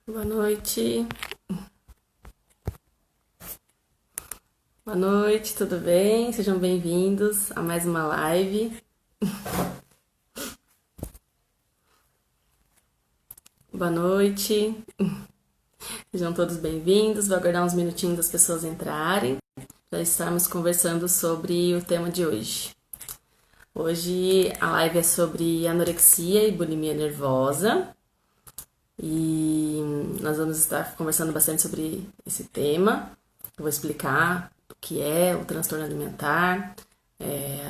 Boa noite. Boa noite, tudo bem? Sejam bem-vindos a mais uma live. Boa noite. Sejam todos bem-vindos. Vou aguardar uns minutinhos das pessoas entrarem. Já estamos conversando sobre o tema de hoje. Hoje a live é sobre anorexia e bulimia nervosa. E nós vamos estar conversando bastante sobre esse tema. Eu vou explicar o que é o transtorno alimentar,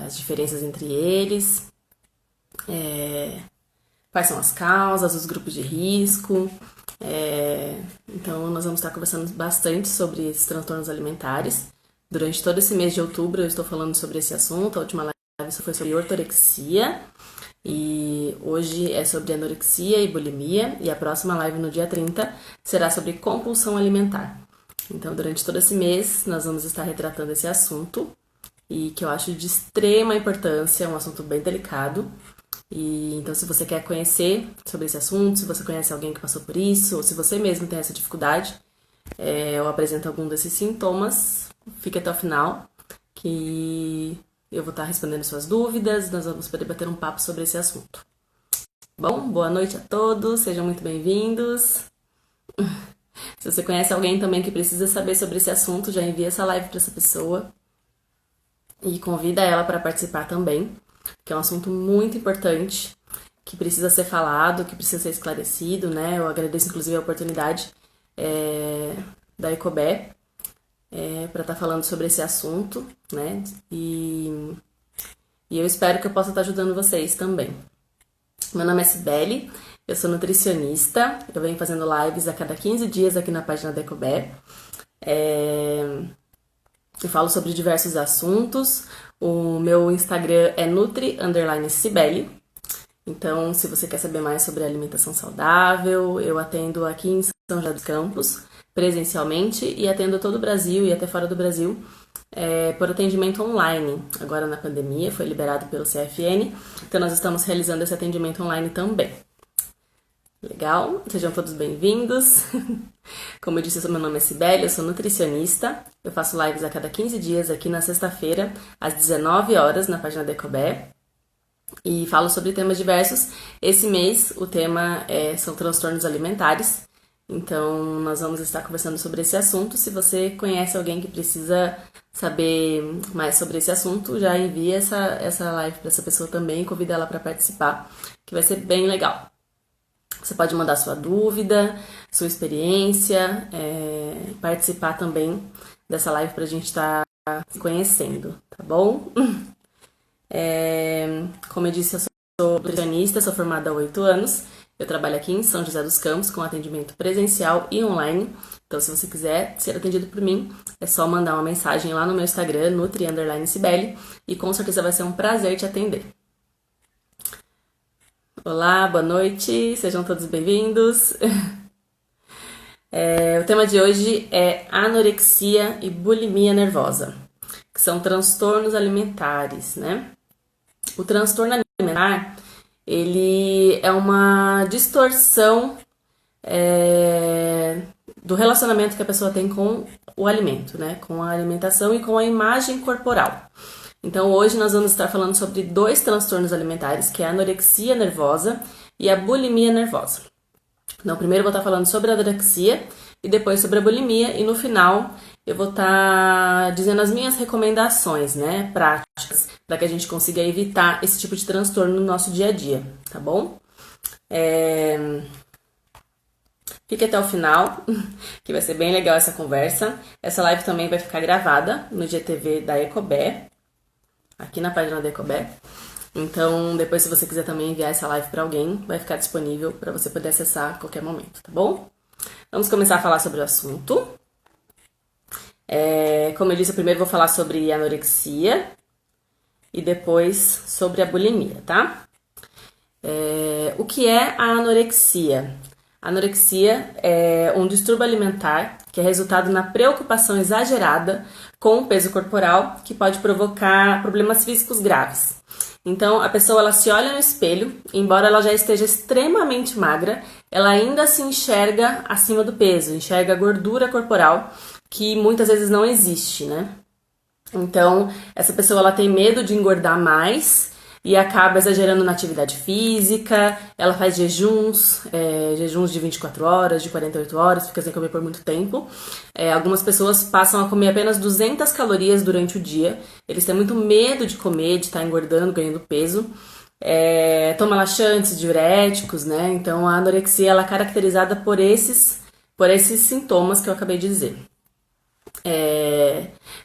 as diferenças entre eles, quais são as causas, os grupos de risco. Então, nós vamos estar conversando bastante sobre esses transtornos alimentares. Durante todo esse mês de outubro, eu estou falando sobre esse assunto. A última live foi sobre ortorexia. E hoje é sobre anorexia e bulimia. E a próxima live, no dia 30, será sobre compulsão alimentar. Então, durante todo esse mês, nós vamos estar retratando esse assunto. E que eu acho de extrema importância, é um assunto bem delicado. E então, se você quer conhecer sobre esse assunto, se você conhece alguém que passou por isso, ou se você mesmo tem essa dificuldade, eu apresento algum desses sintomas, fique até o final, que eu vou estar respondendo suas dúvidas, nós vamos poder bater um papo sobre esse assunto. Bom, boa noite a todos, sejam muito bem-vindos. Se você conhece alguém também que precisa saber sobre esse assunto, já envia essa live para essa pessoa e convida ela para participar também, que é um assunto muito importante, que precisa ser falado, que precisa ser esclarecido, né? Eu agradeço, inclusive, a oportunidade da Ecobé para estar falando sobre esse assunto, né? E eu espero que eu possa estar ajudando vocês também. Meu nome é Cibele, eu sou nutricionista, eu venho fazendo lives a cada 15 dias aqui na página da Ecobé. Eu falo sobre diversos assuntos. O meu Instagram é nutri_cibele. Então, se você quer saber mais sobre alimentação saudável, eu atendo aqui em São José dos Campos, presencialmente, e atendo todo o Brasil e até fora do Brasil por atendimento online. Agora, na pandemia, foi liberado pelo CFN, então nós estamos realizando esse atendimento online também. Legal? Sejam todos bem-vindos. Como eu disse, meu nome é Cibele, eu sou nutricionista. Eu faço lives a cada 15 dias aqui na sexta-feira, às 19 horas, na página da Ecobé. E falo sobre temas diversos. Esse mês, o tema são transtornos alimentares. Então, nós vamos estar conversando sobre esse assunto. Se você conhece alguém que precisa saber mais sobre esse assunto, já envia essa live para essa pessoa também e convida ela para participar, que vai ser bem legal. Você pode mandar sua dúvida, sua experiência, participar também dessa live para a gente estar se conhecendo, tá bom? Como eu disse, eu sou nutricionista, sou formada há 8 anos. Eu trabalho aqui em São José dos Campos com atendimento presencial e online. Então, se você quiser ser atendido por mim, é só mandar uma mensagem lá no meu Instagram, nutri_cibele, e com certeza vai ser um prazer te atender. Olá, boa noite, sejam todos bem-vindos. O tema de hoje é anorexia e bulimia nervosa, que são transtornos alimentares, né? O transtorno alimentar, ele é uma distorção do relacionamento que a pessoa tem com o alimento, né? Com a alimentação e com a imagem corporal. Então, hoje nós vamos estar falando sobre 2 transtornos alimentares, que é a anorexia nervosa e a bulimia nervosa. Então, primeiro eu vou estar falando sobre a anorexia e depois sobre a bulimia, e no final eu vou estar dizendo as minhas recomendações, né, práticas, para que a gente consiga evitar esse tipo de transtorno no nosso dia a dia, tá bom? Fique até o final, que vai ser bem legal essa conversa. Essa live também vai ficar gravada no GTV da Ecobé, aqui na página da Ecobé. Então, depois, se você quiser também enviar essa live para alguém, vai ficar disponível para você poder acessar a qualquer momento, tá bom? Vamos começar a falar sobre o assunto. Como eu disse, eu primeiro vou falar sobre anorexia e depois sobre a bulimia, tá? O que é a anorexia? A anorexia é um distúrbio alimentar que é resultado na preocupação exagerada com o peso corporal, que pode provocar problemas físicos graves. Então, a pessoa ela se olha no espelho, embora ela já esteja extremamente magra, ela ainda se enxerga acima do peso, enxerga a gordura corporal, que muitas vezes não existe, né? Então, essa pessoa ela tem medo de engordar mais e acaba exagerando na atividade física, ela faz jejuns de 24 horas, de 48 horas, fica sem comer por muito tempo. Algumas pessoas passam a comer apenas 200 calorias durante o dia, eles têm muito medo de comer, de estar engordando, ganhando peso. Toma laxantes, diuréticos, né? Então, a anorexia ela é caracterizada por esses sintomas que eu acabei de dizer.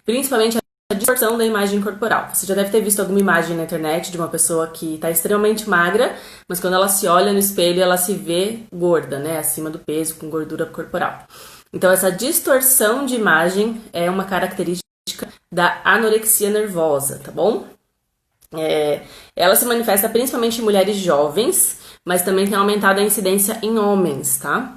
Principalmente a distorção da imagem corporal. Você já deve ter visto alguma imagem na internet de uma pessoa que está extremamente magra, mas quando ela se olha no espelho, ela se vê gorda, né? Acima do peso, com gordura corporal. Então, essa distorção de imagem é uma característica da anorexia nervosa, tá bom? Ela se manifesta principalmente em mulheres jovens, mas também tem aumentado a incidência em homens, tá?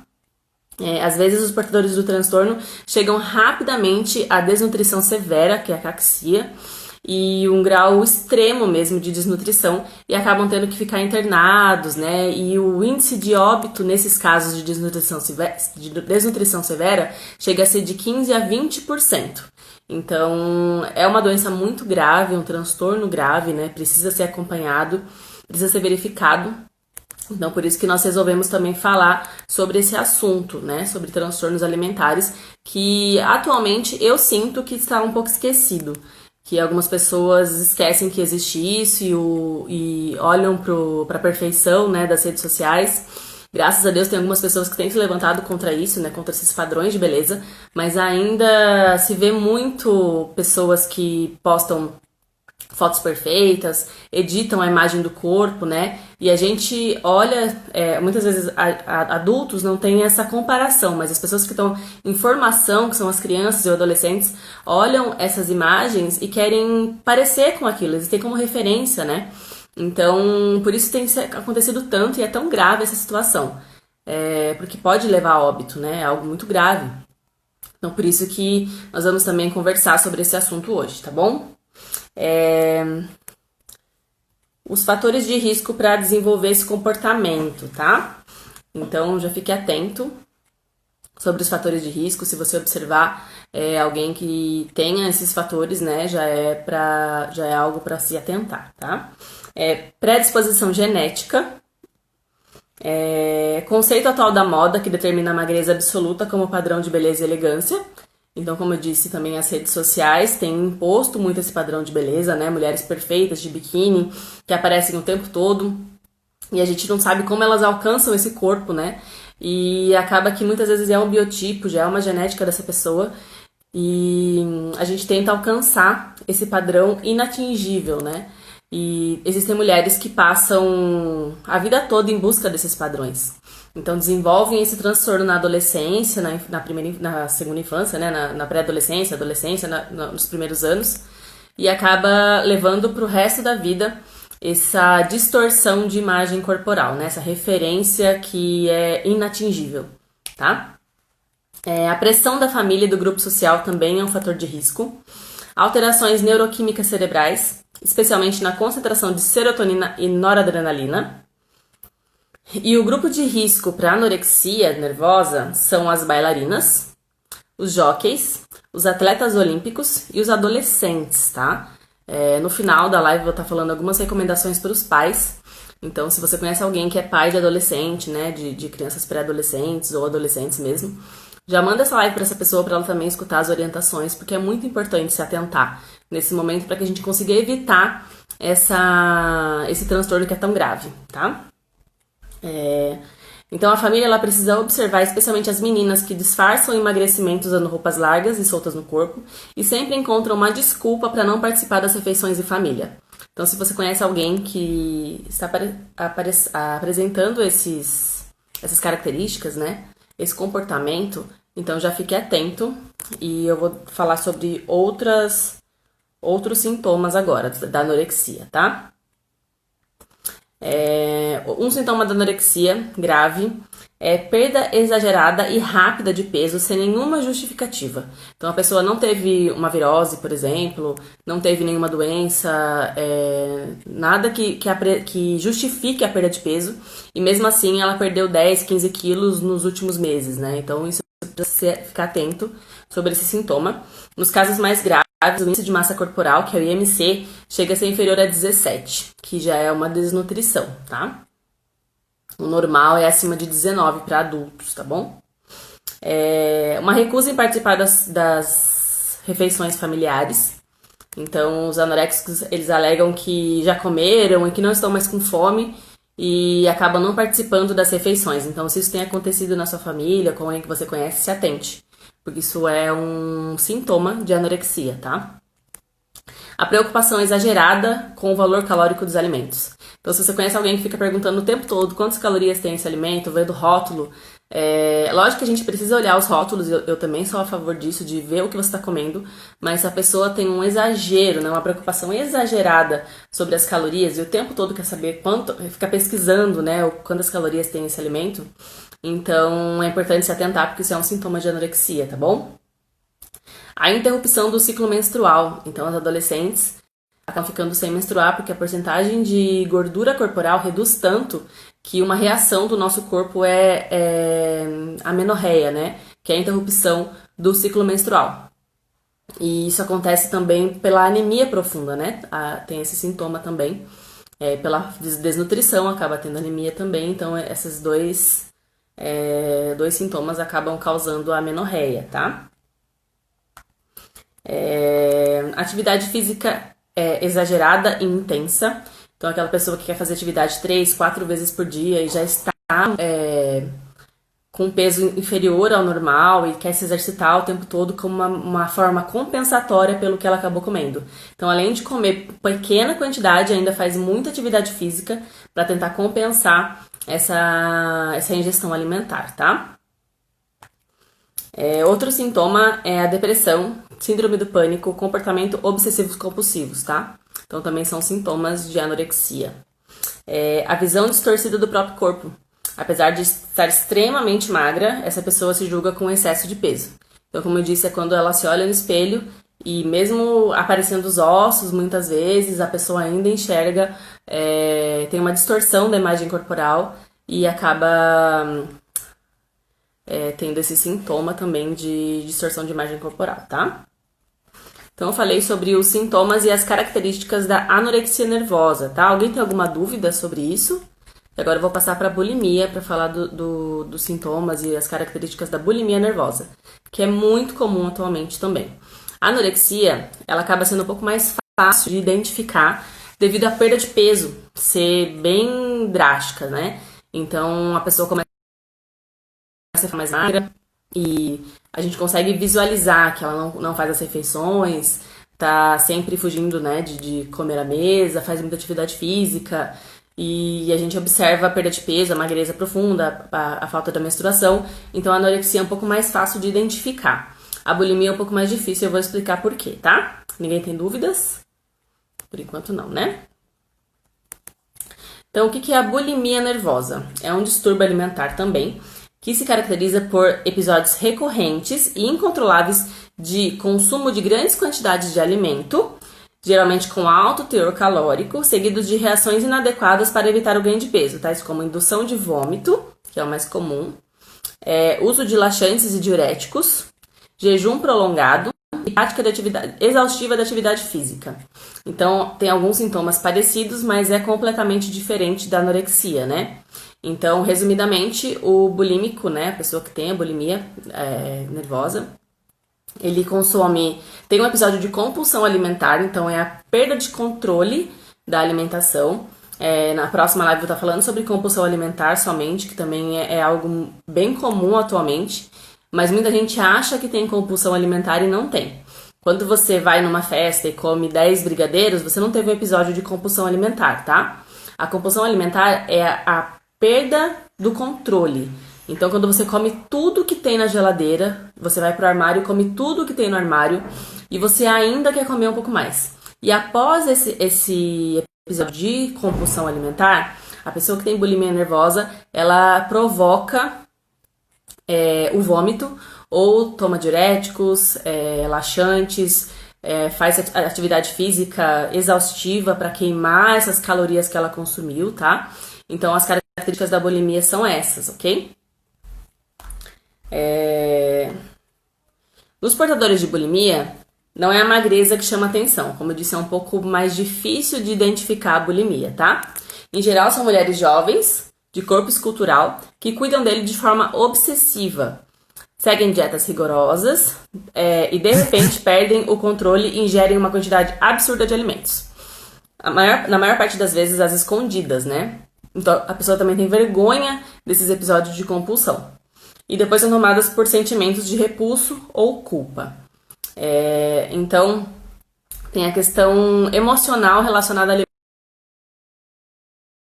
Às vezes os portadores do transtorno chegam rapidamente à desnutrição severa, que é a caquexia, e um grau extremo mesmo de desnutrição e acabam tendo que ficar internados, né? E o índice de óbito nesses casos de desnutrição severa chega a ser de 15 a 20%. Então, é uma doença muito grave, um transtorno grave, né? Precisa ser acompanhado, precisa ser verificado. Então, por isso que nós resolvemos também falar sobre esse assunto, né? Sobre transtornos alimentares, que atualmente eu sinto que está um pouco esquecido. Que algumas pessoas esquecem que existe isso e olham para a perfeição, né, das redes sociais. Graças a Deus tem algumas pessoas que têm se levantado contra isso, né, contra esses padrões de beleza, mas ainda se vê muito pessoas que postam fotos perfeitas, editam a imagem do corpo, né? E a gente olha, muitas vezes adultos não têm essa comparação, mas as pessoas que estão em formação, que são as crianças e os adolescentes, olham essas imagens e querem parecer com aquilo, eles têm como referência, né? Então, por isso tem acontecido tanto e é tão grave essa situação, porque pode levar a óbito, né? É algo muito grave. Então, por isso que nós vamos também conversar sobre esse assunto hoje, tá bom? Os fatores de risco para desenvolver esse comportamento, tá? Então, já fique atento sobre os fatores de risco. Se você observar alguém que tenha esses fatores, né, já é algo para se atentar, tá? Predisposição genética, conceito atual da moda que determina a magreza absoluta como padrão de beleza e elegância. Então, como eu disse, também as redes sociais têm imposto muito esse padrão de beleza, né? Mulheres perfeitas de biquíni que aparecem o tempo todo e a gente não sabe como elas alcançam esse corpo, né? E acaba que muitas vezes é um biotipo, já é uma genética dessa pessoa e a gente tenta alcançar esse padrão inatingível, né? E existem mulheres que passam a vida toda em busca desses padrões. Então, desenvolvem esse transtorno na adolescência, na segunda infância, né? Na pré-adolescência, adolescência, nos primeiros anos. E acaba levando para o resto da vida essa distorção de imagem corporal, né? Essa referência que é inatingível, tá? A pressão da família e do grupo social também é um fator de risco. Alterações neuroquímicas cerebrais, especialmente na concentração de serotonina e noradrenalina. E o grupo de risco para anorexia nervosa são as bailarinas, os jockeys, os atletas olímpicos e os adolescentes, tá? No final da live eu vou estar falando algumas recomendações para os pais. Então, se você conhece alguém que é pai de adolescente, né, de crianças pré-adolescentes ou adolescentes mesmo, já manda essa live para essa pessoa para ela também escutar as orientações, porque é muito importante se atentar nesse momento para que a gente consiga evitar esse transtorno que é tão grave, tá? Então a família ela precisa observar especialmente as meninas que disfarçam o emagrecimento usando roupas largas e soltas no corpo e sempre encontram uma desculpa para não participar das refeições em família. Então, se você conhece alguém que está apresentando essas características, né, esse comportamento, então já fique atento e eu vou falar sobre outros sintomas agora da anorexia, tá? Um sintoma da anorexia grave é perda exagerada e rápida de peso sem nenhuma justificativa. Então a pessoa não teve uma virose, por exemplo, não teve nenhuma doença, nada que justifique a perda de peso, e mesmo assim ela perdeu 10, 15 quilos nos últimos meses, né? Então isso precisa ficar atento sobre esse sintoma. Nos casos mais graves, o índice de massa corporal, que é o IMC, chega a ser inferior a 17, que já é uma desnutrição, tá? O normal é acima de 19 para adultos, tá bom? Uma recusa em participar das refeições familiares. Então, os anoréxicos, eles alegam que já comeram e que não estão mais com fome e acabam não participando das refeições. Então, se isso tem acontecido na sua família, com alguém que você conhece, se atente, porque isso é um sintoma de anorexia, tá? A preocupação exagerada com o valor calórico dos alimentos. Então, se você conhece alguém que fica perguntando o tempo todo quantas calorias tem esse alimento, vendo o rótulo, lógico que a gente precisa olhar os rótulos, eu também sou a favor disso, de ver o que você está comendo, mas se a pessoa tem um exagero, né, uma preocupação exagerada sobre as calorias e o tempo todo quer saber quanto, fica pesquisando, né, quantas calorias tem esse alimento, então é importante se atentar porque isso é um sintoma de anorexia, tá bom? A interrupção do ciclo menstrual. Então, as adolescentes acabam ficando sem menstruar porque a porcentagem de gordura corporal reduz tanto que uma reação do nosso corpo é a amenorreia, né? Que é a interrupção do ciclo menstrual. E isso acontece também pela anemia profunda, né? Tem esse sintoma também. Pela desnutrição acaba tendo anemia também. Então, esses dois sintomas acabam causando a amenorreia, tá? Atividade física exagerada e intensa. Então, aquela pessoa que quer fazer atividade 3, 4 vezes por dia e já está com peso inferior ao normal e quer se exercitar o tempo todo como uma forma compensatória pelo que ela acabou comendo. Então, além de comer pequena quantidade, ainda faz muita atividade física para tentar compensar essa ingestão alimentar, tá? Outro sintoma é a depressão, síndrome do pânico, comportamento obsessivos compulsivos, tá? Então também são sintomas de anorexia. A visão distorcida do próprio corpo. Apesar de estar extremamente magra, essa pessoa se julga com excesso de peso. Então, como eu disse, é quando ela se olha no espelho e mesmo aparecendo os ossos, muitas vezes, a pessoa ainda enxerga, tem uma distorção da imagem corporal e acaba tendo esse sintoma também de distorção de imagem corporal, tá? Então, eu falei sobre os sintomas e as características da anorexia nervosa, tá? Alguém tem alguma dúvida sobre isso? E agora eu vou passar para a bulimia para falar dos sintomas e as características da bulimia nervosa, que é muito comum atualmente também. A anorexia, ela acaba sendo um pouco mais fácil de identificar devido à perda de peso ser bem drástica, né? Então, a pessoa começa a ficar mais magra e a gente consegue visualizar que ela não faz as refeições, tá sempre fugindo, né, de comer à mesa, faz muita atividade física e a gente observa a perda de peso, a magreza profunda, a falta da menstruação. Então a anorexia é um pouco mais fácil de identificar. A bulimia é um pouco mais difícil, eu vou explicar por quê, tá? Ninguém tem dúvidas? Por enquanto não, né? Então, o que é a bulimia nervosa? É um distúrbio alimentar também, que se caracteriza por episódios recorrentes e incontroláveis de consumo de grandes quantidades de alimento, geralmente com alto teor calórico, seguidos de reações inadequadas para evitar o ganho de peso, tais como indução de vômito, que é o mais comum, uso de laxantes e diuréticos, jejum prolongado e prática exaustiva da atividade física. Então, tem alguns sintomas parecidos, mas é completamente diferente da anorexia, né? Então, resumidamente, o bulímico, né, a pessoa que tem a bulimia nervosa, ele tem um episódio de compulsão alimentar, então é a perda de controle da alimentação. Na próxima live eu vou estar falando sobre compulsão alimentar somente, que também é algo bem comum atualmente, mas muita gente acha que tem compulsão alimentar e não tem. Quando você vai numa festa e come 10 brigadeiros, você não teve um episódio de compulsão alimentar, tá? A compulsão alimentar é a perda do controle. Então, quando você come tudo que tem na geladeira, você vai pro armário e come tudo que tem no armário e você ainda quer comer um pouco mais. E após esse episódio de compulsão alimentar, a pessoa que tem bulimia nervosa, ela provoca o vômito, ou toma diuréticos, laxantes, faz atividade física exaustiva para queimar essas calorias que ela consumiu, tá? Então, as características da bulimia são essas, ok? Nos portadores de bulimia, não é a magreza que chama atenção. Como eu disse, é um pouco mais difícil de identificar a bulimia, tá? Em geral, são mulheres jovens, de corpo escultural, que cuidam dele de forma obsessiva. Seguem dietas rigorosas e, de repente, perdem o controle e ingerem uma quantidade absurda de alimentos. Na maior parte das vezes, às escondidas, né? Então, a pessoa também tem vergonha desses episódios de compulsão. E depois são tomadas por sentimentos de repulso ou culpa. Então, tem a questão emocional relacionada à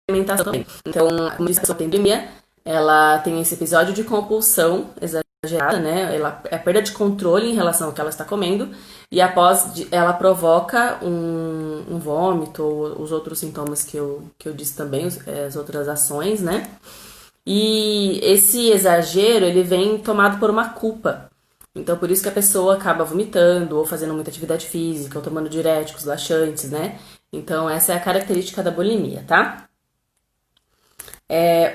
alimentação também. Então, como a pessoa tem bulimia, ela tem esse episódio de compulsão exagerada, né? Ela é perda de controle em relação ao que ela está comendo, e após ela provoca um vômito ou os outros sintomas que eu disse também, as outras ações, né? E esse exagero, ele vem tomado por uma culpa. Então, por isso que a pessoa acaba vomitando, ou fazendo muita atividade física, ou tomando diuréticos, laxantes, né? Então, essa é a característica da bulimia, tá?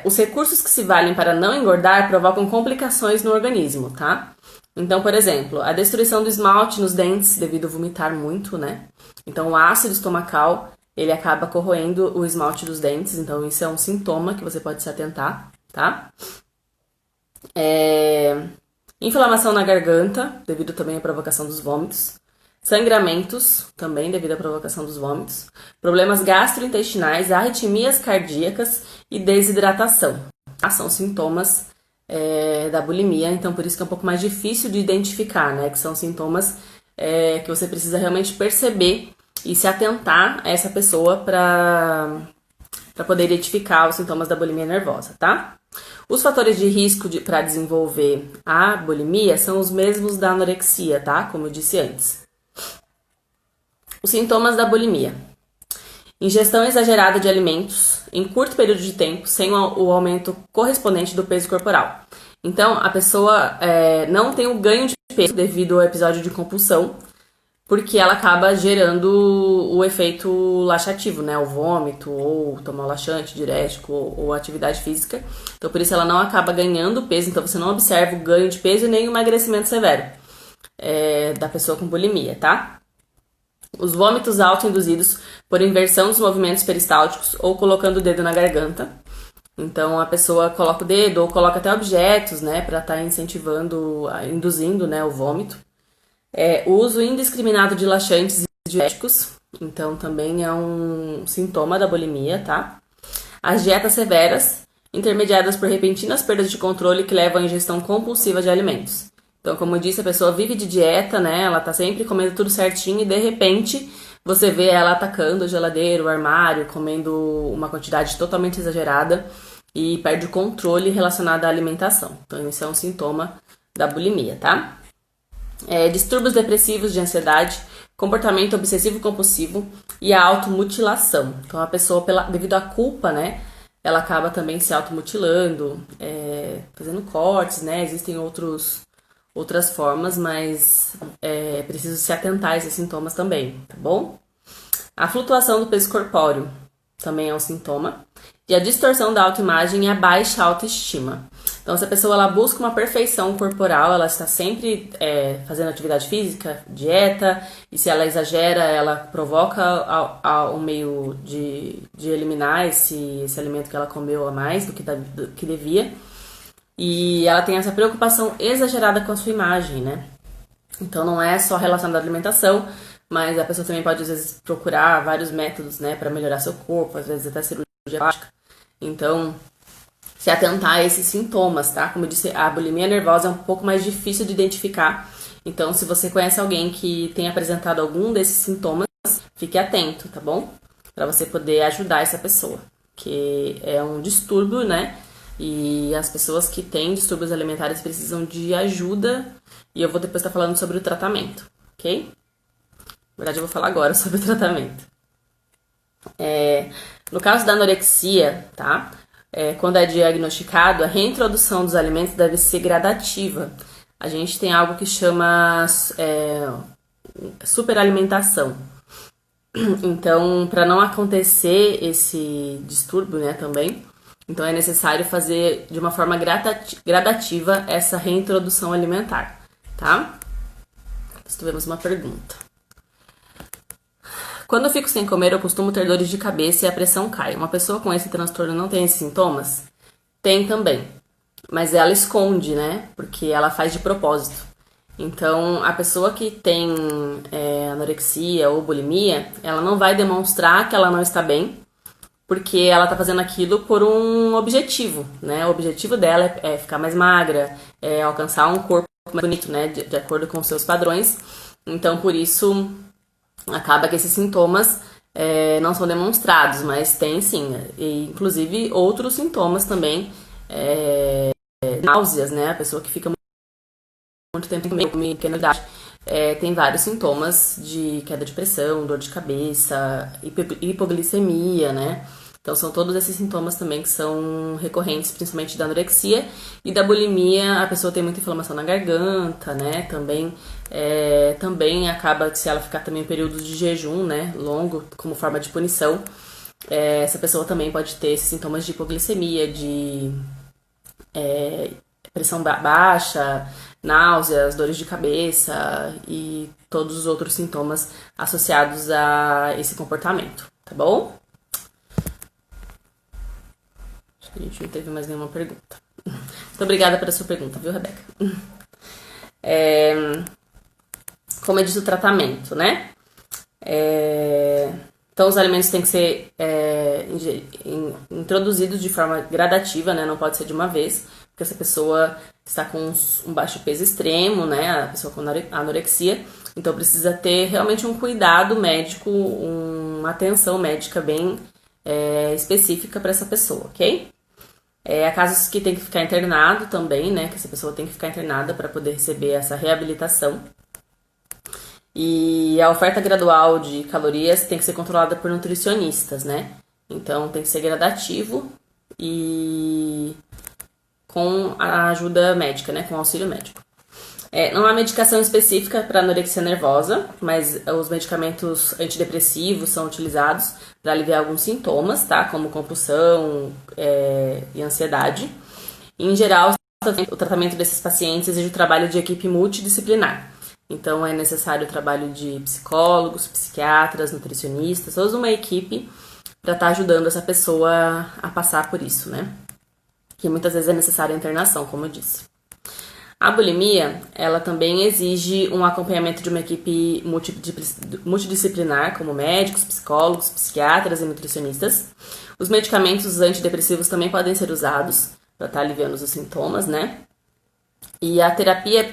Os recursos que se valem para não engordar provocam complicações no organismo, tá? Então, por exemplo, a destruição do esmalte nos dentes devido a vomitar muito, né? Então, o ácido estomacal, ele acaba corroendo o esmalte dos dentes, então isso é um sintoma que você pode se atentar, tá? Inflamação na garganta, devido também à provocação dos vômitos. Sangramentos, também devido à provocação dos vômitos. Problemas gastrointestinais, arritmias cardíacas e desidratação. São sintomas da bulimia, então por isso que é um pouco mais difícil de identificar, né? Que são sintomas que você precisa realmente perceber e se atentar a essa pessoa para poder identificar os sintomas da bulimia nervosa, tá? Os fatores de risco para desenvolver a bulimia são os mesmos da anorexia, tá? Como eu disse antes. Os sintomas da bulimia: ingestão exagerada de alimentos em curto período de tempo, sem o aumento correspondente do peso corporal. Então, a pessoa não tem o ganho de peso devido ao episódio de compulsão, porque ela acaba gerando o efeito laxativo, né? O vômito, ou tomar laxante, diurético, ou atividade física. Então, por isso ela não acaba ganhando peso, então você não observa o ganho de peso e nem o emagrecimento severo da pessoa com bulimia, tá? Os vômitos autoinduzidos por inversão dos movimentos peristálticos ou colocando o dedo na garganta. Então, a pessoa coloca o dedo ou coloca até objetos, né? Pra estar induzindo, né, o vômito. O uso indiscriminado de laxantes e diuréticos, então também é um sintoma da bulimia, tá? As dietas severas, intermediadas por repentinas perdas de controle que levam à ingestão compulsiva de alimentos. Então, como eu disse, a pessoa vive de dieta, né? Ela tá sempre comendo tudo certinho e de repente você vê ela atacando a geladeira, o armário, comendo uma quantidade totalmente exagerada e perde o controle relacionado à alimentação. Então, isso é um sintoma da bulimia, tá? Distúrbios depressivos de ansiedade, comportamento obsessivo-compulsivo e a automutilação. Então, a pessoa, devido à culpa, né, ela acaba também se automutilando, fazendo cortes, né, existem outras formas, mas é preciso se atentar a esses sintomas também, tá bom? A flutuação do peso corpóreo também é um sintoma. E a distorção da autoimagem e a baixa autoestima. Então, se a pessoa ela busca uma perfeição corporal, ela está sempre fazendo atividade física, dieta, e se ela exagera, ela provoca um meio de eliminar esse alimento que ela comeu a mais do que devia. E ela tem essa preocupação exagerada com a sua imagem, né? Então, não é só relacionado à alimentação, mas a pessoa também pode, às vezes, procurar vários métodos, né, para melhorar seu corpo, às vezes até cirurgia plástica. Então, se atentar a esses sintomas, tá? Como eu disse, a bulimia nervosa é um pouco mais difícil de identificar. Então, se você conhece alguém que tem apresentado algum desses sintomas, fique atento, tá bom? Para você poder ajudar essa pessoa, que é um distúrbio, né? E as pessoas que têm distúrbios alimentares precisam de ajuda. E eu vou depois estar falando sobre o tratamento, ok? Na verdade, eu vou falar agora sobre o tratamento. No caso da anorexia, tá? quando é diagnosticado, a reintrodução dos alimentos deve ser gradativa. A gente tem algo que chama superalimentação. Então, para não acontecer esse distúrbio, né, também, então é necessário fazer de uma forma gradativa essa reintrodução alimentar, tá? Nós tivemos uma pergunta. Quando eu fico sem comer, eu costumo ter dores de cabeça e a pressão cai. Uma pessoa com esse transtorno não tem esses sintomas? Tem também, mas ela esconde, né? Porque ela faz de propósito. Então, a pessoa que tem anorexia ou bulimia, ela não vai demonstrar que ela não está bem, porque ela tá fazendo aquilo por um objetivo, né? O objetivo dela é ficar mais magra, é alcançar um corpo mais bonito, né? De acordo com os seus padrões. Então, por isso, acaba que esses sintomas não são demonstrados, mas tem sim. E, inclusive, outros sintomas também, náuseas, né? A pessoa que fica muito tempo em pequena idade, tem vários sintomas de queda de pressão, dor de cabeça, hipoglicemia, né? Então, são todos esses sintomas também que são recorrentes, principalmente da anorexia. E da bulimia, a pessoa tem muita inflamação na garganta, né? Também acaba que se ela ficar também em períodos de jejum, né? Longo, como forma de punição, essa pessoa também pode ter esses sintomas de hipoglicemia, de pressão baixa, náuseas, dores de cabeça e todos os outros sintomas associados a esse comportamento, tá bom? Acho que a gente não teve mais nenhuma pergunta. Muito obrigada pela sua pergunta, viu, Rebeca? Como eu disse, o tratamento, né? Então, os alimentos têm que ser introduzidos de forma gradativa, né? Não pode ser de uma vez, porque essa pessoa está com um baixo peso extremo, né? A pessoa com anorexia. Então, precisa ter realmente um cuidado médico, uma atenção médica bem específica para essa pessoa, ok? Há casos que tem que ficar internado também, né? Que essa pessoa tem que ficar internada para poder receber essa reabilitação. E a oferta gradual de calorias tem que ser controlada por nutricionistas, né? Então, tem que ser gradativo e com a ajuda médica, né? Com auxílio médico. Não há medicação específica para anorexia nervosa, mas os medicamentos antidepressivos são utilizados para aliviar alguns sintomas, tá? Como compulsão e ansiedade. E, em geral, o tratamento desses pacientes exige o trabalho de equipe multidisciplinar. Então, é necessário o trabalho de psicólogos, psiquiatras, nutricionistas, toda uma equipe para estar ajudando essa pessoa a passar por isso, né? Que muitas vezes é necessária a internação, como eu disse. A bulimia, ela também exige um acompanhamento de uma equipe multidisciplinar, como médicos, psicólogos, psiquiatras e nutricionistas. Os medicamentos antidepressivos também podem ser usados para estar aliviando os sintomas, né? E a terapia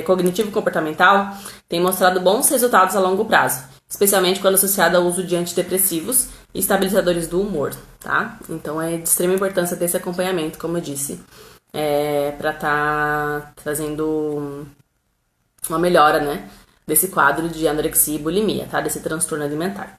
cognitivo-comportamental tem mostrado bons resultados a longo prazo, especialmente quando associada ao uso de antidepressivos e estabilizadores do humor, tá? Então é de extrema importância ter esse acompanhamento, como eu disse, para estar trazendo uma melhora, né, desse quadro de anorexia e bulimia, tá? Desse transtorno alimentar.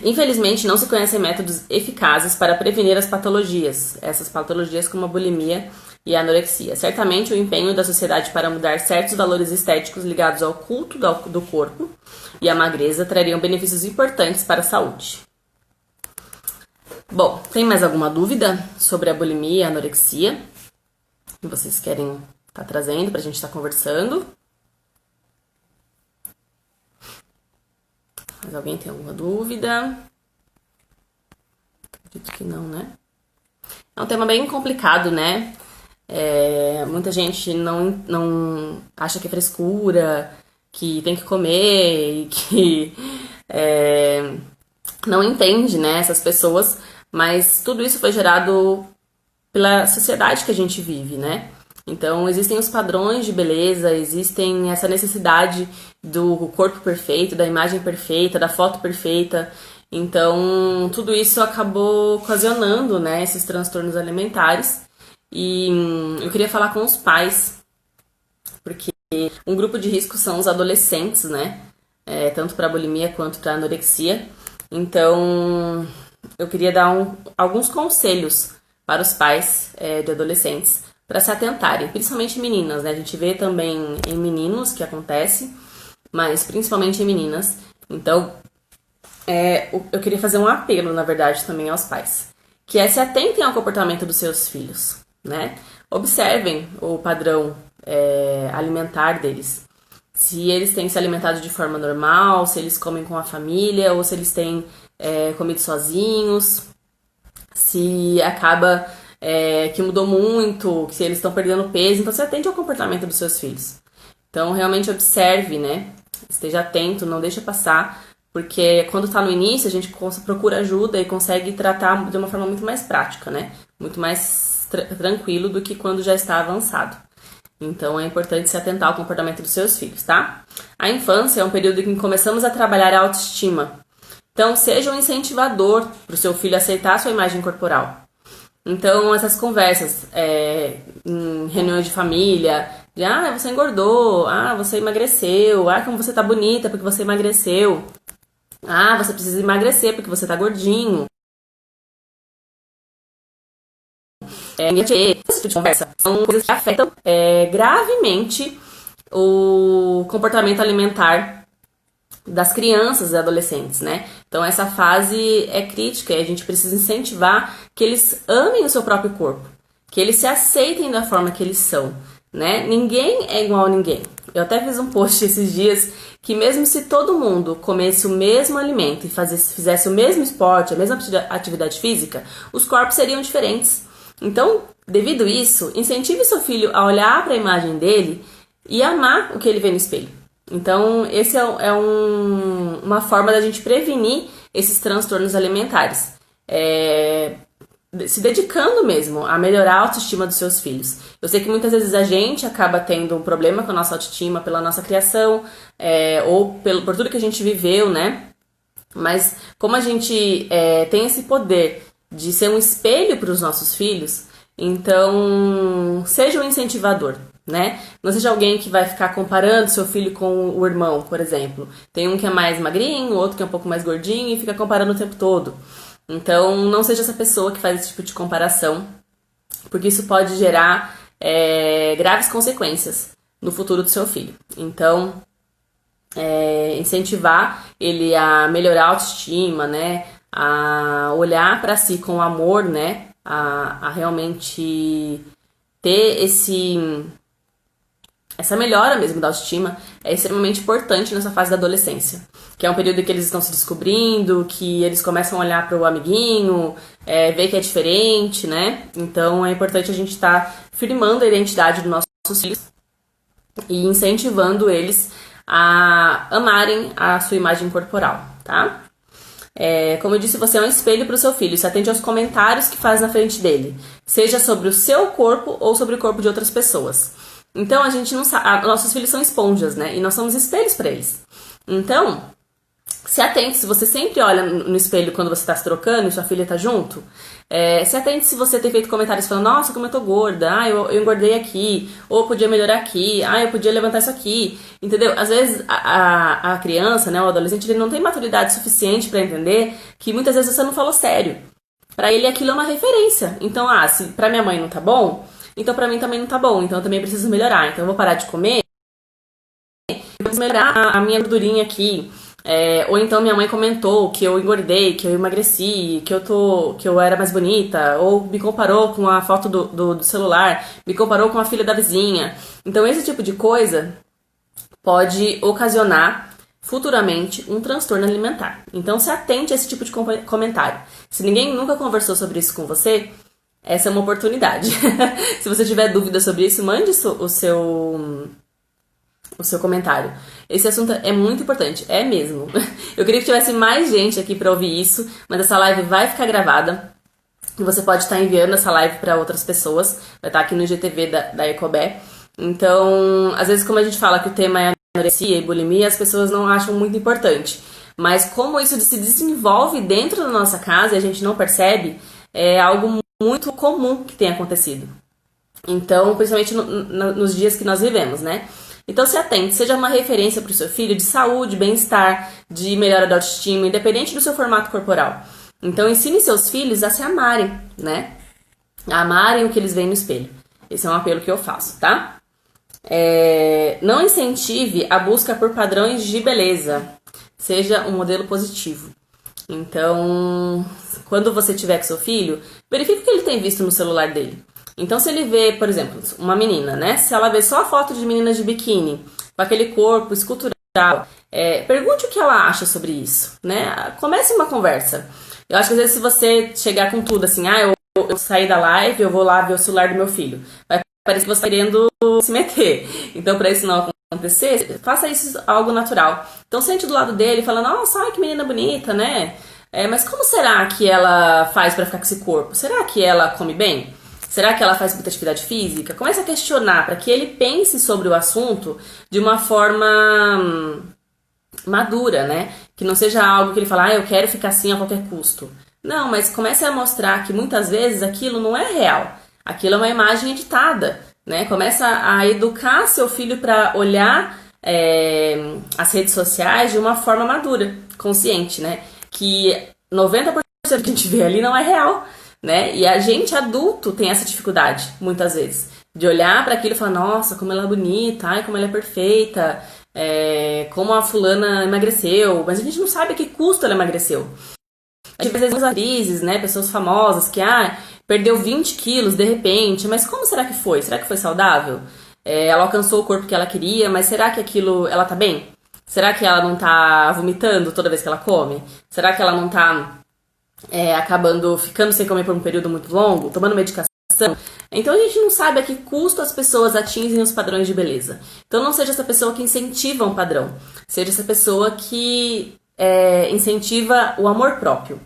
Infelizmente, não se conhecem métodos eficazes para prevenir as patologias, essas patologias como a bulimia e a anorexia. Certamente, o empenho da sociedade para mudar certos valores estéticos ligados ao culto do corpo e à magreza trariam benefícios importantes para a saúde. Bom, tem mais alguma dúvida sobre a bulimia e a anorexia que vocês querem estar trazendo para a gente estar conversando? Mas alguém tem alguma dúvida? Acredito que não, né? É um tema bem complicado, né? Muita gente não acha que é frescura, que tem que comer e que não entende, né, essas pessoas, mas tudo isso foi gerado pela sociedade que a gente vive, né? Então, existem os padrões de beleza, existem essa necessidade do corpo perfeito, da imagem perfeita, da foto perfeita. Então, tudo isso acabou ocasionando, né, esses transtornos alimentares. E eu queria falar com os pais, porque um grupo de risco são os adolescentes, né? Tanto para bulimia quanto para anorexia. Então, eu queria dar alguns conselhos para os pais de adolescentes para se atentarem, principalmente meninas, né? A gente vê também em meninos que acontece, mas principalmente em meninas. Então, eu queria fazer um apelo, na verdade, também aos pais, que é se atentem ao comportamento dos seus filhos, né? Observem o padrão alimentar deles. Se eles têm se alimentado de forma normal, se eles comem com a família ou se eles têm comido sozinhos, se acaba que mudou muito, se eles estão perdendo peso. Então, se atente ao comportamento dos seus filhos. Então, realmente observe, né? Esteja atento, não deixe passar, porque quando está no início, a gente procura ajuda e consegue tratar de uma forma muito mais prática, né? Muito mais tranquilo do que quando já está avançado. Então, é importante se atentar ao comportamento dos seus filhos, tá? A infância é um período em que começamos a trabalhar a autoestima. Então, seja um incentivador para o seu filho aceitar a sua imagem corporal. Então, essas conversas em reuniões de família, de você engordou, você emagreceu, como você tá bonita porque você emagreceu, você precisa emagrecer porque você tá gordinho. Esse tipo de conversa são coisas que afetam gravemente o comportamento alimentar das crianças e adolescentes, né? Então essa fase é crítica e a gente precisa incentivar que eles amem o seu próprio corpo, que eles se aceitem da forma que eles são, né? Ninguém é igual a ninguém. Eu até fiz um post esses dias que mesmo se todo mundo comesse o mesmo alimento e fizesse o mesmo esporte, a mesma atividade física, os corpos seriam diferentes. Então, devido a isso, incentive seu filho a olhar para a imagem dele e amar o que ele vê no espelho. Então, esse é uma forma da gente prevenir esses transtornos alimentares. Se dedicando mesmo a melhorar a autoestima dos seus filhos. Eu sei que muitas vezes a gente acaba tendo um problema com a nossa autoestima pela nossa criação, ou por tudo que a gente viveu, né? Mas como a gente tem esse poder de ser um espelho para os nossos filhos, então seja um incentivador, né? Não seja alguém que vai ficar comparando seu filho com o irmão, por exemplo. Tem um que é mais magrinho, outro que é um pouco mais gordinho e fica comparando o tempo todo. Então, não seja essa pessoa que faz esse tipo de comparação, porque isso pode gerar graves consequências no futuro do seu filho. Então, incentivar ele a melhorar a autoestima, né? A olhar para si com amor, né? A realmente ter essa melhora mesmo da autoestima é extremamente importante nessa fase da adolescência, que é um período em que eles estão se descobrindo, que eles começam a olhar para o amiguinho, ver que é diferente, né? Então é importante a gente estar firmando a identidade dos nossos filhos e incentivando eles a amarem a sua imagem corporal, tá? Como eu disse, você é um espelho para o seu filho. Se atente aos comentários que faz na frente dele, seja sobre o seu corpo ou sobre o corpo de outras pessoas. Então, a gente não sabe, nossos filhos são esponjas, né? E nós somos espelhos para eles. Então, se atente, se você sempre olha no espelho quando você está se trocando e sua filha está junto, se atente se você tem feito comentários falando, nossa, como eu tô gorda, eu engordei aqui, ou eu podia melhorar aqui, eu podia levantar isso aqui, entendeu? Às vezes a criança, né, o adolescente, ele não tem maturidade suficiente para entender que muitas vezes você não falou sério. Para ele aquilo é uma referência. Então, se pra minha mãe não tá bom, então pra mim também não tá bom, então eu também preciso melhorar. Então eu vou parar de comer, eu preciso melhorar a minha gordurinha aqui. Ou então minha mãe comentou que eu engordei, que eu emagreci, que eu era mais bonita, ou me comparou com a foto do celular, me comparou com a filha da vizinha. Então esse tipo de coisa pode ocasionar futuramente um transtorno alimentar. Então se atente a esse tipo de comentário. Se ninguém nunca conversou sobre isso com você, essa é uma oportunidade. Se você tiver dúvida sobre isso, mande o seu comentário. Esse assunto é muito importante, é mesmo. Eu queria que tivesse mais gente aqui para ouvir isso, mas essa live vai ficar gravada. E você pode estar enviando essa live para outras pessoas. Vai estar aqui no IGTV da Ecobé. Então, às vezes, como a gente fala que o tema é anorexia e bulimia, as pessoas não acham muito importante. Mas como isso se desenvolve dentro da nossa casa e a gente não percebe, é algo muito comum que tem acontecido. Então, principalmente nos dias que nós vivemos, né? Então se atente, seja uma referência para o seu filho de saúde, bem-estar, de melhora da autoestima, independente do seu formato corporal. Então, ensine seus filhos a se amarem, né? A amarem o que eles veem no espelho. Esse é um apelo que eu faço, tá? Não incentive a busca por padrões de beleza. Seja um modelo positivo. Então, quando você tiver com seu filho, verifique o que ele tem visto no celular dele. Então, se ele vê, por exemplo, uma menina, né? Se ela vê só foto de meninas de biquíni, com aquele corpo escultural, pergunte o que ela acha sobre isso, né? Comece uma conversa. Eu acho que às vezes se você chegar com tudo assim, eu saí da live, eu vou lá ver o celular do meu filho, vai parecer que você está querendo se meter. Então, para isso não acontecer, faça isso algo natural. Então, sente do lado dele, fala, nossa, ai, que menina bonita, né? Mas como será que ela faz para ficar com esse corpo? Será que ela come bem? Será que ela faz muita atividade física? Comece a questionar para que ele pense sobre o assunto de uma forma madura, né? Que não seja algo que ele fala, eu quero ficar assim a qualquer custo. Não, mas comece a mostrar que muitas vezes aquilo não é real. Aquilo é uma imagem editada, né? Começa a educar seu filho para olhar as redes sociais de uma forma madura, consciente, né? Que 90% que a gente vê ali não é real, né? E a gente adulto tem essa dificuldade, muitas vezes, de olhar para aquilo e falar, nossa, como ela é bonita, ai, como ela é perfeita, como a fulana emagreceu, mas a gente não sabe a que custo ela emagreceu. A gente vê as atrizes, né, pessoas famosas que, perdeu 20 quilos de repente, mas como será que foi? Será que foi saudável? Ela alcançou o corpo que ela queria, mas será que aquilo, ela tá bem? Será que ela não tá vomitando toda vez que ela come? Será que ela não tá acabando ficando sem comer por um período muito longo, tomando medicação? Então a gente não sabe a que custo as pessoas atingem os padrões de beleza. Então não seja essa pessoa que incentiva um padrão, seja essa pessoa que incentiva o amor próprio,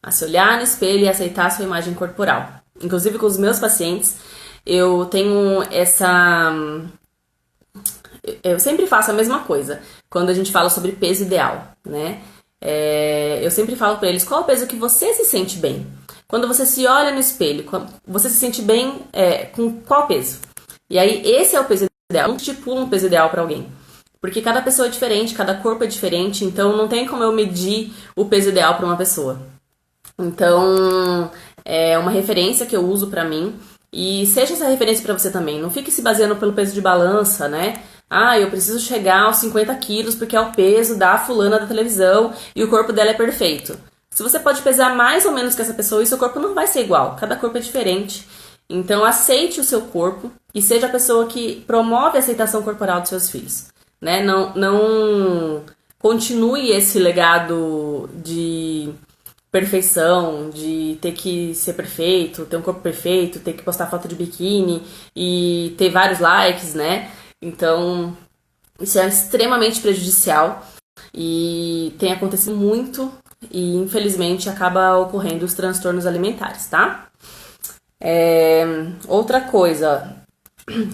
a se olhar no espelho e aceitar a sua imagem corporal. Inclusive com os meus pacientes, eu tenho eu sempre faço a mesma coisa quando a gente fala sobre peso ideal, né? Eu sempre falo pra eles qual é o peso que você se sente bem. Quando você se olha no espelho, você se sente bem com qual peso? E aí, esse é o peso ideal. Não estipula um peso ideal pra alguém. Porque cada pessoa é diferente, cada corpo é diferente, então não tem como eu medir o peso ideal pra uma pessoa. Então, é uma referência que eu uso pra mim. E seja essa referência pra você também. Não fique se baseando pelo peso de balança, né? Eu preciso chegar aos 50 quilos porque é o peso da fulana da televisão e o corpo dela é perfeito. Se você pode pesar mais ou menos que essa pessoa, e seu corpo não vai ser igual. Cada corpo é diferente. Então, aceite o seu corpo e seja a pessoa que promove a aceitação corporal dos seus filhos. Né? Não continue esse legado de perfeição, de ter que ser perfeito, ter um corpo perfeito, ter que postar foto de biquíni e ter vários likes, né? Então, isso é extremamente prejudicial e tem acontecido muito e, infelizmente, acaba ocorrendo os transtornos alimentares, tá? Outra coisa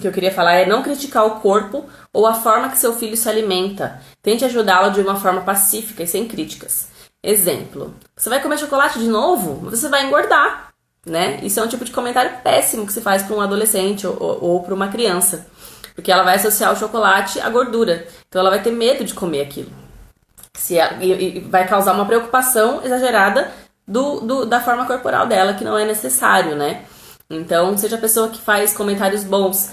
que eu queria falar é não criticar o corpo ou a forma que seu filho se alimenta. Tente ajudá-lo de uma forma pacífica e sem críticas. Exemplo, você vai comer chocolate de novo? Você vai engordar, né? Isso é um tipo de comentário péssimo que se faz para um adolescente ou para uma criança. Porque ela vai associar o chocolate à gordura. Então ela vai ter medo de comer aquilo. E vai causar uma preocupação exagerada da forma corporal dela, que não é necessário, né? Então, seja a pessoa que faz comentários bons.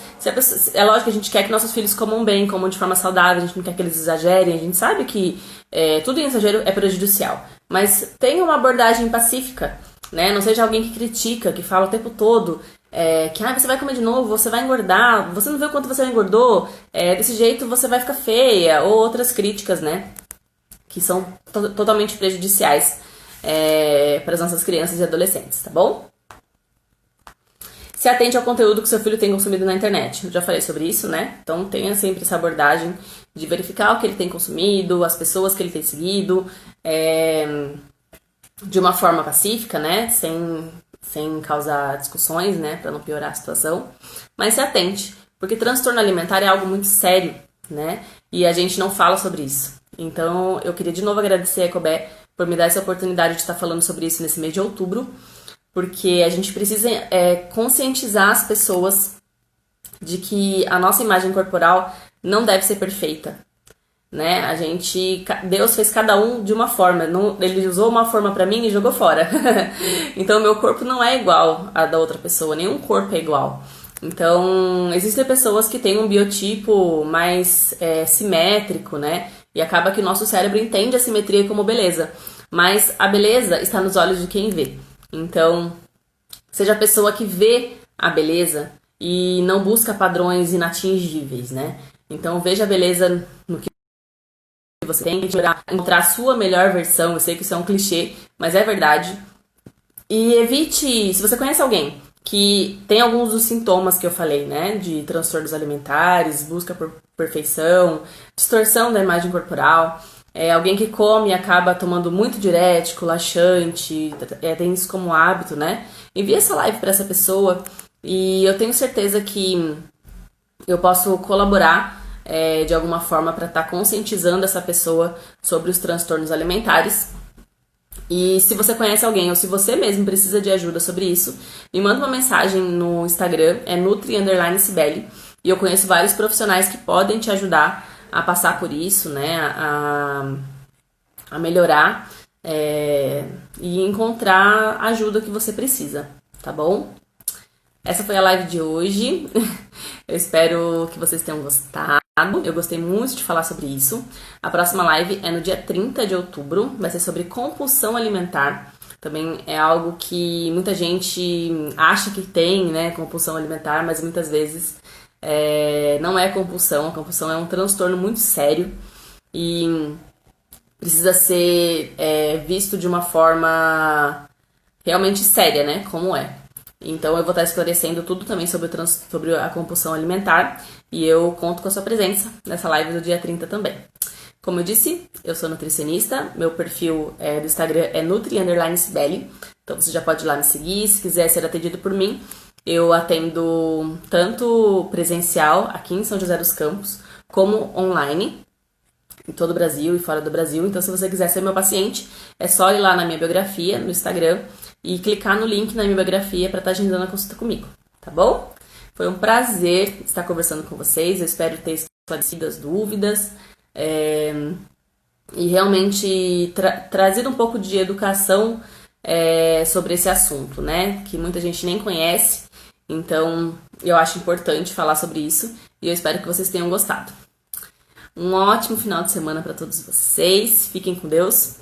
É lógico que a gente quer que nossos filhos comam bem, comam de forma saudável, a gente não quer que eles exagerem, a gente sabe que tudo em exagero é prejudicial. Mas tenha uma abordagem pacífica, né? Não seja alguém que critica, que fala o tempo todo que você vai comer de novo, você vai engordar, você não viu quanto você engordou, desse jeito você vai ficar feia, ou outras críticas, né? Que são totalmente prejudiciais para as nossas crianças e adolescentes, tá bom? Se atente ao conteúdo que seu filho tem consumido na internet. Eu já falei sobre isso, né? Então tenha sempre essa abordagem de verificar o que ele tem consumido, as pessoas que ele tem seguido, de uma forma pacífica, né? Sem causar discussões, né? Para não piorar a situação. Mas se atente, porque transtorno alimentar é algo muito sério, né? E a gente não fala sobre isso. Então eu queria de novo agradecer a Ecobé por me dar essa oportunidade de estar falando sobre isso nesse mês de outubro. Porque a gente precisa conscientizar as pessoas de que a nossa imagem corporal não deve ser perfeita. né? Deus fez cada um de uma forma. Ele usou uma forma pra mim e jogou fora. Então, meu corpo não é igual a da outra pessoa. Nenhum corpo é igual. Então, existem pessoas que têm um biotipo mais simétrico, né? E acaba que o nosso cérebro entende a simetria como beleza. Mas a beleza está nos olhos de quem vê. Então, seja a pessoa que vê a beleza e não busca padrões inatingíveis, né? Então, veja a beleza no que você tem que encontrar a sua melhor versão. Eu sei que isso é um clichê, mas é verdade. E evite, se você conhece alguém que tem alguns dos sintomas que eu falei, né? De transtornos alimentares, busca por perfeição, distorção da imagem corporal, alguém que come e acaba tomando muito diurético, laxante, tem isso como hábito, né? Envie essa live para essa pessoa e eu tenho certeza que eu posso colaborar de alguma forma para estar conscientizando essa pessoa sobre os transtornos alimentares. E se você conhece alguém ou se você mesmo precisa de ajuda sobre isso, me manda uma mensagem no Instagram, é Nutri_Cibele, e eu conheço vários profissionais que podem te ajudar a passar por isso, né, a melhorar e encontrar a ajuda que você precisa, tá bom? Essa foi a live de hoje. Eu espero que vocês tenham gostado. Eu gostei muito de falar sobre isso. A próxima live é no dia 30 de outubro. Vai ser sobre compulsão alimentar. Também é algo que muita gente acha que tem, né? Compulsão alimentar, mas muitas vezes não é compulsão. A compulsão é um transtorno muito sério e precisa ser visto de uma forma realmente séria, né? Como é. Então eu vou estar esclarecendo tudo também sobre a compulsão alimentar e eu conto com a sua presença nessa live do dia 30 também. Como eu disse, eu sou nutricionista, meu perfil do Instagram é Nutri_Cibele, então você já pode ir lá me seguir, se quiser ser atendido por mim. Eu atendo tanto presencial aqui em São José dos Campos, como online, em todo o Brasil e fora do Brasil. Então se você quiser ser meu paciente, é só ir lá na minha biografia, no Instagram, e clicar no link na minha biografia para estar agendando a consulta comigo, tá bom? Foi um prazer estar conversando com vocês, eu espero ter esclarecido as dúvidas e realmente trazido um pouco de educação sobre esse assunto, né? Que muita gente nem conhece, então eu acho importante falar sobre isso e eu espero que vocês tenham gostado. Um ótimo final de semana para todos vocês, fiquem com Deus,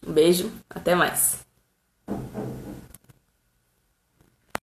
um beijo, até mais!